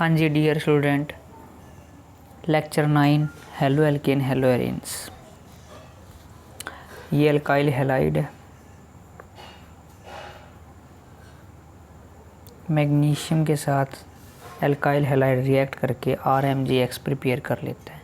हाँ जी dear student, lecture 9 haloalkane haloarenes. ये अल्काइल हैलाइड है, मैग्नीशियम के साथ अल्काइल हैलाइड रिएक्ट करके RMgX प्रिपेयर कर लेते हैं।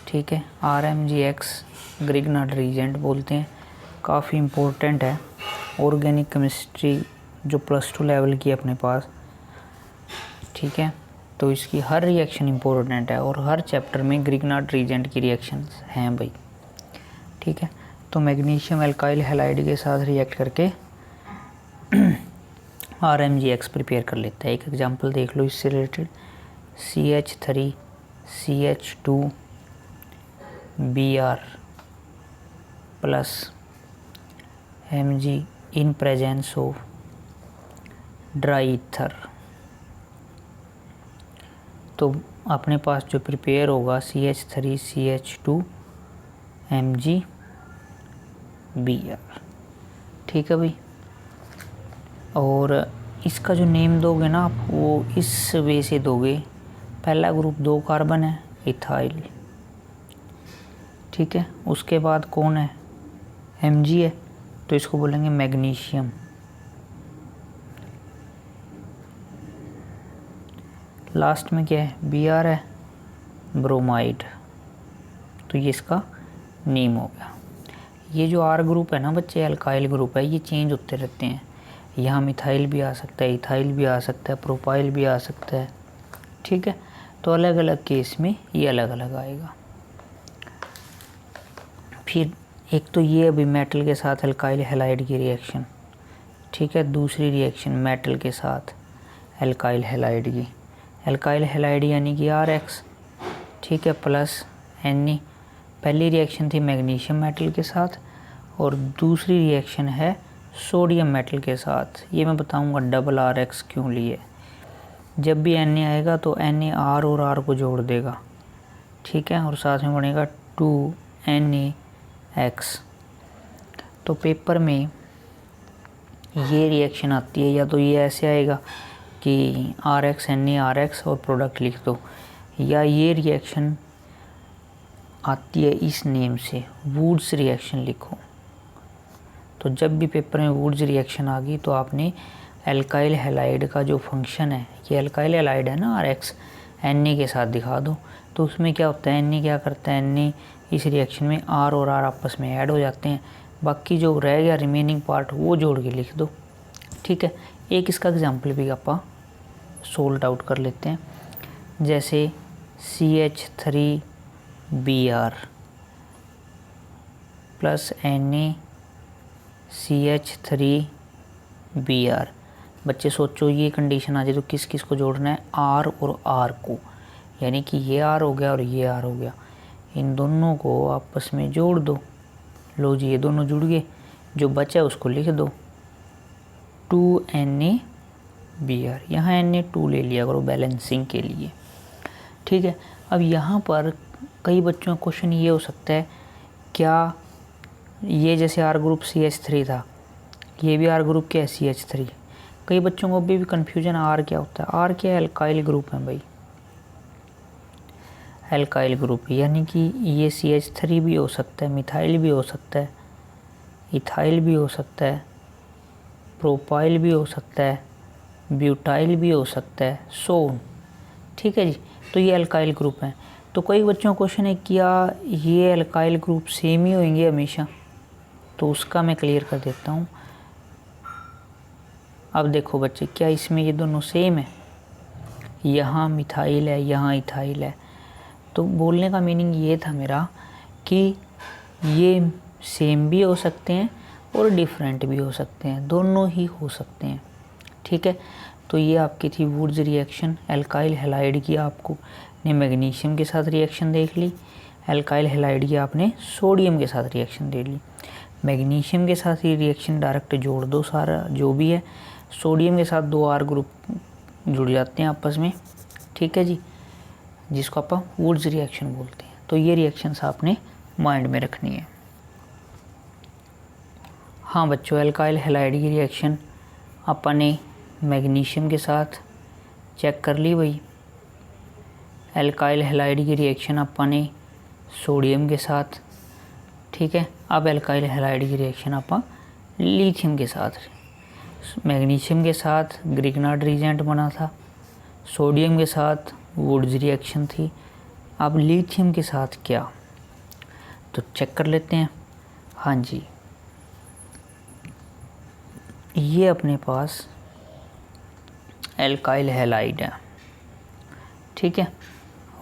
ठीक है, RMgX ग्रिग्नार्ड रिएजेंट बोलते हैं, काफ़ी इम्पोर्टेंट है। ऑर्गेनिक केमिस्ट्री जो +2 लेवल की अपने पास, ठीक है, तो इसकी हर रिएक्शन इम्पोर्टेंट है और हर चैप्टर में ग्रिग्नार्ड रिएजेंट की रिएक्शंस हैं भाई। ठीक है, तो मैग्नीशियम अल्काइल हैलाइड के साथ रिएक्ट करके RMgX प्रिपेयर कर लेता है। एक एग्जांपल देख लो इससे related, CH3CH2Br plus Mg in presence of dry ether. तो अपने पास जो प्रिपेयर होगा CH3CH2MgBr। ठीक है भाई, और इसका जो नेम दोगे ना आप, वो इस वे से दोगे। पहला ग्रुप 2 कार्बन है, इथाइल। ठीक है, उसके बाद कौन है, Mg है, तो इसको बोलेंगे मैग्नीशियम। लास्ट में क्या है, Br है, ब्रोमाइड। तो ये इसका नेम हो गया। ये जो R ग्रुप है ना बच्चे, अल्काइल ग्रुप है, ये चेंज होते रहते हैं। यहाँ मिथाइल भी आ सकता है, इथाइल भी आ सकता है, प्रोपाइल भी आ सकता है। ठीक है, तो अलग अलग केस में ये अलग अलग आएगा। फिर एक तो ये अभी मेटल के साथ अल्काइल हैलाइड की रिएक्शन, ठीक है। दूसरी रिएक्शन मेटल के साथ अल्काइल हैलाइड की, अल्काइल हैलाइड यानी कि RX, ठीक है, प्लस Na। पहली रिएक्शन थी मैग्नीशियम मेटल के साथ और दूसरी रिएक्शन है सोडियम मेटल के साथ। ये मैं बताऊंगा डबल RX क्यों लिए। जब भी Na आएगा तो Na R और R को जोड़ देगा, ठीक है, और साथ में बनेगा 2NaX। तो पेपर में ये रिएक्शन आती है, या तो ये ऐसे आएगा कि RX Na RX और प्रोडक्ट लिख दो, या ये रिएक्शन आती है इस नेम से, वुड्स रिएक्शन लिखो। तो जब भी पेपर में वुड्स रिएक्शन आ गई तो आपने अल्काइल हैलाइड का जो फंक्शन है, ये अल्काइल हैलाइड है ना RX, Na के साथ दिखा दो। तो उसमें क्या होता है, Na क्या करता है, Na इस रिएक्शन में R और R आपस में ऐड हो जाते हैं, बाकी जो रह गया रिमेनिंग पार्ट वो जोड़ के लिख दो। ठीक है, एक इसका एग्जाम्पल भी आप सोल्व आउट कर लेते हैं। जैसे CH3Br प्लस NaCH3Br। बच्चे सोचो ये कंडीशन आ जाए तो किस किस को जोड़ना है, R और R को, यानी कि ये R हो गया और ये R हो गया, इन दोनों को आपस में जोड़ दो। लो जी, ये दोनों जुड़ गए, जो बचा उसको लिख दो 2NaBr। यहाँ Na2 ले लिया करो बैलेंसिंग के लिए। ठीक है, अब यहाँ पर कई बच्चों का क्वेश्चन ये हो सकता है, क्या ये जैसे R ग्रुप CH3 था, ये भी R ग्रुप क्या है CH3। कई बच्चों को अभी भी कन्फ्यूजन R क्या होता है। R क्या है, अल्काइल ग्रुप है भाई, अल्काइल ग्रुप, यानी कि ये CH3 भी हो सकता है, मिथाइल भी हो सकता है, इथाइल भी हो सकता है, प्रोपाइल भी हो सकता है, ब्यूटाइल भी हो सकता है, सो। ठीक है जी, तो ये अल्काइल ग्रुप है। तो कई बच्चों का क्वेश्चन है, क्या ये अल्काइल ग्रुप सेम ही होंगे हमेशा, तो उसका मैं क्लियर कर देता हूँ। अब देखो बच्चे, क्या इसमें ये दोनों सेम है, यहाँ मिथाइल है, यहाँ इथाइल है। तो बोलने का मीनिंग ये था मेरा कि ये सेम भी हो सकते हैं और डिफरेंट भी हो सकते हैं, दोनों ही हो सकते हैं। ठीक है, तो ये आपकी थी वुड्स रिएक्शन अल्काइल हैलाइड की। आपको ने मैग्नीशियम के साथ रिएक्शन देख ली, अल्काइल हैलाइड की आपने सोडियम के साथ रिएक्शन देख ली। मैग्नीशियम के साथ ही रिएक्शन डायरेक्ट जोड़ दो, सारा जो भी है। सोडियम के साथ 2 R ग्रुप जुड़ जाते हैं आपस में, ठीक है जी, जिसको आप वुड्स रिएक्शन बोलते हैं। तो ये रिएक्शंस आपने माइंड में रखनी है। हाँ बच्चों, अल्काइल हैलाइड की रिएक्शन अपन ने मैग्नीशियम के साथ चेक कर ली भाई, एल्काइल हैलाइड की रिएक्शन अपने सोडियम के साथ, ठीक है। अब एल्काइल हैलाइड की रिएक्शन अपन लिथियम के साथ, मैग्नीशियम के साथ ग्रिग्नार्ड रिएजेंट बना था, सोडियम के साथ वुड्स रिएक्शन थी। अब लिथियम के साथ क्या, तो चेक कर लेते हैं। हाँ जी, ये अपने पास एल्काइल हैलाइड है, ठीक है।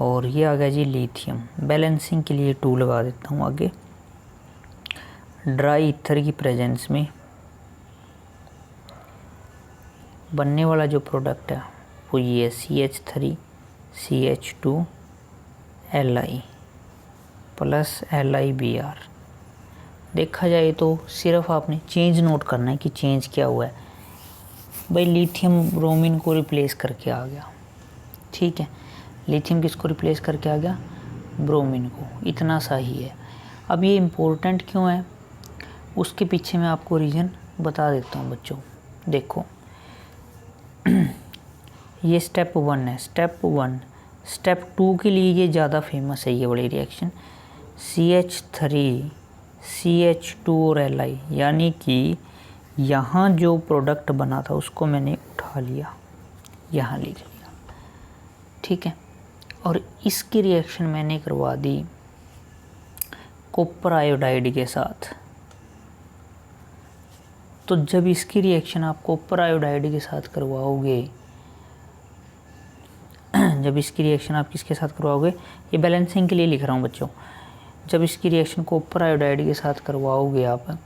और ये आ गया जी लिथियम। बैलेंसिंग के लिए 2 लगा देता हूँ आगे। ड्राई ईथर की प्रेजेंस में बनने वाला जो प्रोडक्ट है वो ये CH3CH2Li प्लस LiBr। देखा जाए तो सिर्फ आपने चेंज नोट करना है कि चेंज क्या हुआ है। भाई लिथियम ब्रोमीन को रिप्लेस करके आ गया, ठीक है। लिथियम किसको रिप्लेस करके आ गया, ब्रोमीन को, इतना सा ही है। अब ये इम्पोर्टेंट क्यों है उसके पीछे मैं आपको रीज़न बता देता हूँ बच्चों। देखो ये स्टेप 1 है, स्टेप 1। स्टेप 2 के लिए ये ज़्यादा फेमस है ये वाली रिएक्शन, CH3CH2 और Li, यानी कि यहाँ जो प्रोडक्ट बना था उसको मैंने उठा लिया, यहाँ लिख लिया, ठीक है। और इसकी रिएक्शन मैंने करवा दी कॉपर आयोडाइड के साथ। तो जब इसकी रिएक्शन आप कॉपर आयोडाइड के साथ करवाओगे, जब इसकी रिएक्शन आप किसके साथ करवाओगे, ये बैलेंसिंग के लिए लिख रहा हूँ बच्चों। जब इसकी रिएक्शन कॉपर आयोडाइड के साथ करवाओगे आप,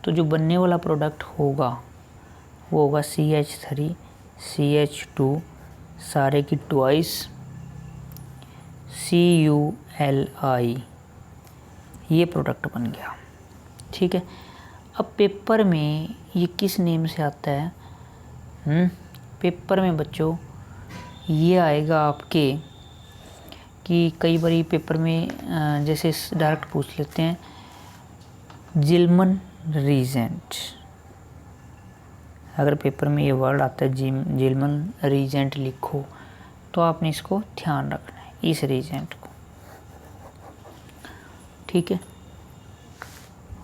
तो जो बनने वाला प्रोडक्ट होगा वो होगा CH3CH2 सारे की ट्वाइस CuLi, ये प्रोडक्ट बन गया, ठीक है। अब पेपर में ये किस नेम से आता है, पेपर में बच्चों ये आएगा आपके कि कई बार पेपर में जैसे डायरेक्ट पूछ लेते हैं जिल्मन रीजेंट। अगर पेपर में ये वर्ड आता है जिल्मन रीजेंट लिखो, तो आपने इसको ध्यान रखना है, इस रीजेंट को, ठीक है।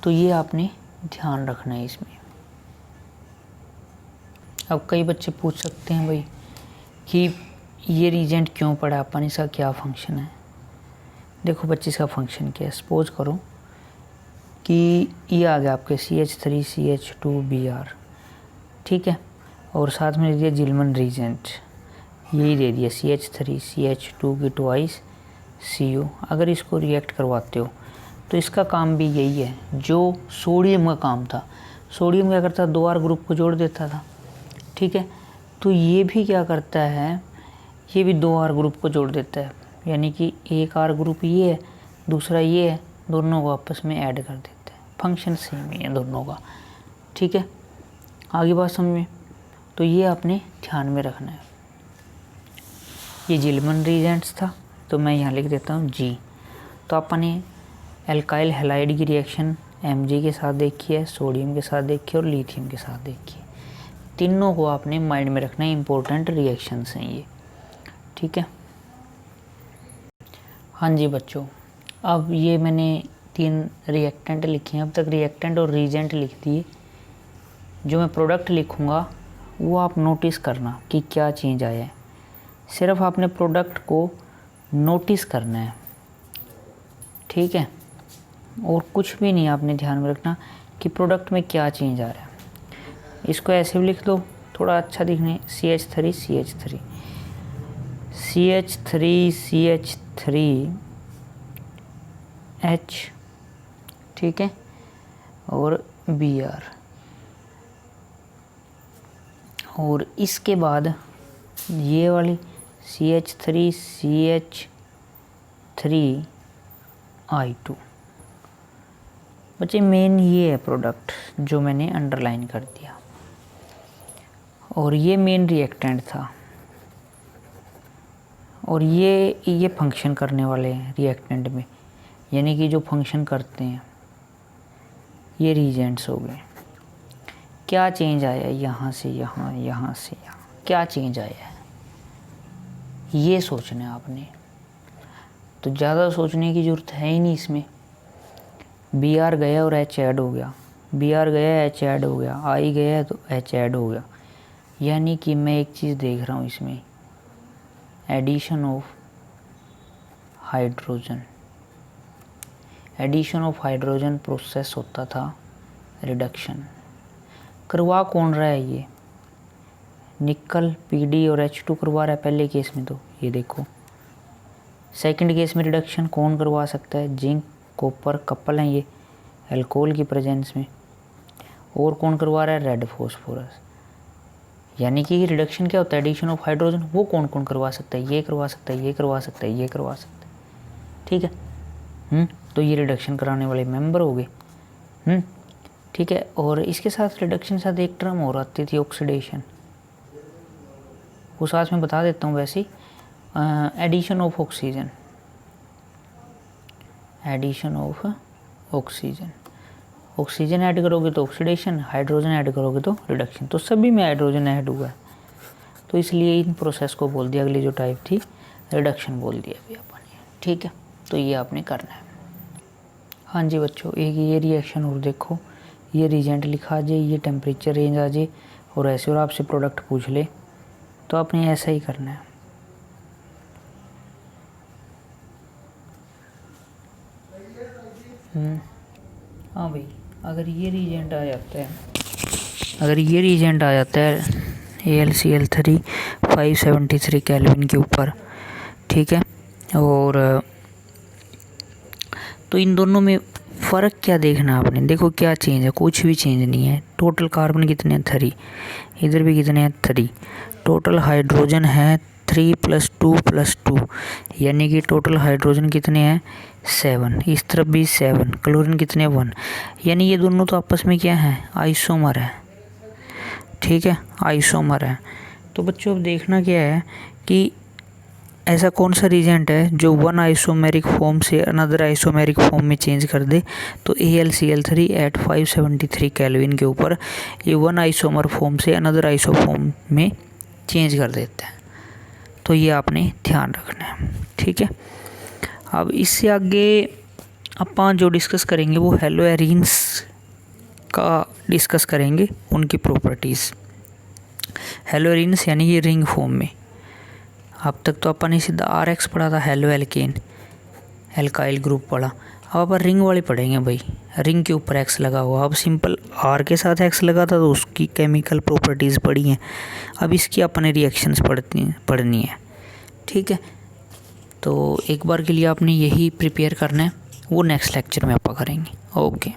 तो ये आपने ध्यान रखना है इसमें। अब कई बच्चे पूछ सकते हैं भाई कि ये रीजेंट क्यों पड़ा अपन, इसका क्या फंक्शन है। देखो बच्चे इसका फंक्शन क्या है। सपोज करो कि ये आ गया आपके CH3CH2Br, ठीक है, और साथ में दे दिया जिल्मन रीजेंट, यही दे दिया CH3CH2 की ट्वाइस Cu। अगर इसको रिएक्ट करवाते हो तो इसका काम भी यही है जो सोडियम का काम था। सोडियम क्या करता, 2R ग्रुप को जोड़ देता था, ठीक है। तो ये भी क्या करता है, ये भी 2R ग्रुप को जोड़ देता है, यानी कि एक R ग्रुप ये है, दूसरा ये है, दोनों को आपस में ऐड कर देते हैं। फंक्शन सेम ही है दोनों का, ठीक है। आगे बात समझ में, तो ये आपने ध्यान में रखना है। ये जिल्मन रीजेंट्स था, तो मैं यहाँ लिख देता हूँ G। तो आपने एल्काइल हैलाइड की रिएक्शन Mg के साथ देखी है, सोडियम के साथ देखी है और लिथियम के साथ देखी है। तीनों को आपने माइंड में रखना है, इंपॉर्टेंट रिएक्शंस हैं ये, ठीक है। हाँ जी बच्चों, अब ये मैंने 3 रिएक्टेंट लिखे हैं, अब तक रिएक्टेंट और रीजेंट लिख दिए। जो मैं प्रोडक्ट लिखूँगा वो आप नोटिस करना कि क्या चेंज आया है। सिर्फ आपने प्रोडक्ट को नोटिस करना है, ठीक है, और कुछ भी नहीं आपने ध्यान में रखना कि प्रोडक्ट में क्या चेंज आ रहा है। इसको ऐसे भी लिख दो थोड़ा अच्छा दिखने, CH3CH3 CH3CH3H, ठीक है, और Br। और इसके बाद ये वाली CH3CH3I2। बच्चे मेन ये है प्रोडक्ट जो मैंने अंडरलाइन कर दिया, और ये मेन रिएक्टेंट था, और ये फंक्शन करने वाले हैं रिएक्टेंट में, यानी कि जो फंक्शन करते हैं ये रीजेंट्स हो गए। क्या चेंज आया यहाँ से यहाँ, यहाँ से यहाँ, क्या चेंज आया है ये सोचना है आपने, तो ज़्यादा सोचने की ज़रूरत है ही नहीं इसमें। Br गया और H ऐड हो गया, Br गया H ऐड हो गया, I गया तो H ऐड हो गया। यानी कि मैं एक चीज़ देख रहा हूँ इसमें, addition of hydrogen. Addition of hydrogen process होता था रिडक्शन। करवा कौन रहा है ये? निकल Pd और H2 करवा रहा है पहले केस में, तो ये देखो। सेकंड केस में रिडक्शन कौन करवा सकता है? जिंक कॉपर कपल हैं ये अल्कोहल की प्रेजेंस में। और कौन करवा रहा है? Red phosphorus. यानी कि रिडक्शन क्या होता है? Addition of hydrogen. वो कौन कौन करवा सकता है? ये करवा सकता है, ये करवा सकता है, ये करवा सकता है। ठीक है। तो ये रिडक्शन कराने वाले मेंबर हो गए। ठीक है। और इसके साथ रिडक्शन साथ एक टर्म और आती थी, ऑक्सीडेशन। वो साथ में बता देता हूँ वैसे ही। Addition of oxygen, addition of oxygen. Oxygen add करोगे तो ऑक्सीडेशन, हाइड्रोजन ऐड करोगे तो रिडक्शन। तो सभी में हाइड्रोजन ऐड हुआ है, तो इसलिए इन प्रोसेस को बोल दिया, अगली जो टाइप थी रिडक्शन बोल दिया अभी अपन ने। ठीक है, तो ये आपने करना है। हाँ जी बच्चों, एक ये रिएक्शन और देखो, ये रिजेंट लिखा आ जाए, ये टेम्परेचर रेंज आ जाए और ऐसे, और आपसे प्रोडक्ट पूछ ले तो आपने ऐसा ही करना है। हाँ भाई, अगर ये रिजेंट आ जाता है, AlCl3 573 केल्विन के ऊपर, ठीक है। और तो इन दोनों में फ़र्क क्या देखना आपने? देखो क्या चेंज है, कुछ भी चेंज नहीं है। टोटल कार्बन कितने हैं? 3। इधर भी कितने हैं? 3। टोटल हाइड्रोजन है 3 + 2 + 2, यानी कि टोटल हाइड्रोजन कितने हैं? 7। इस तरफ भी 7। क्लोरीन कितने? 1। यानी ये दोनों तो आपस में क्या है? आइसोमर है। ठीक है, आइसोमर है। तो बच्चों अब देखना क्या है कि ऐसा कौन सा रिजेंट है जो वन आइसोमेरिक फॉर्म से अनदर आइसोमेरिक फॉर्म में चेंज कर दे। तो AlCl3 एट 573 केल्विन के ऊपर ये वन आइसोमर फॉर्म से अनदर आइसो फॉर्म में चेंज कर देता है। तो ये आपने ध्यान रखना है। ठीक है, अब इससे आगे अपन जो डिस्कस करेंगे वो हेलोएरिन्स का डिस्कस करेंगे, उनकी प्रॉपर्टीज़। हेलोएरिन्स यानी ये रिंग फॉर्म में। अब तक तो अपन ने सीधा RX पढ़ा था, हेलो एल्केन, एल्काइल ग्रुप पढ़ा। अब अपन रिंग वाले पढ़ेंगे भाई, रिंग के ऊपर X लगा हुआ। अब सिंपल R के साथ X लगा था तो उसकी केमिकल प्रॉपर्टीज़ पढ़ी हैं। अब इसकी अपने रिएक्शंस पढ़नी है। ठीक है, तो एक बार के लिए आपने यही प्रिपेयर करना है, वो नेक्स्ट लेक्चर में अपन करेंगे। ओके।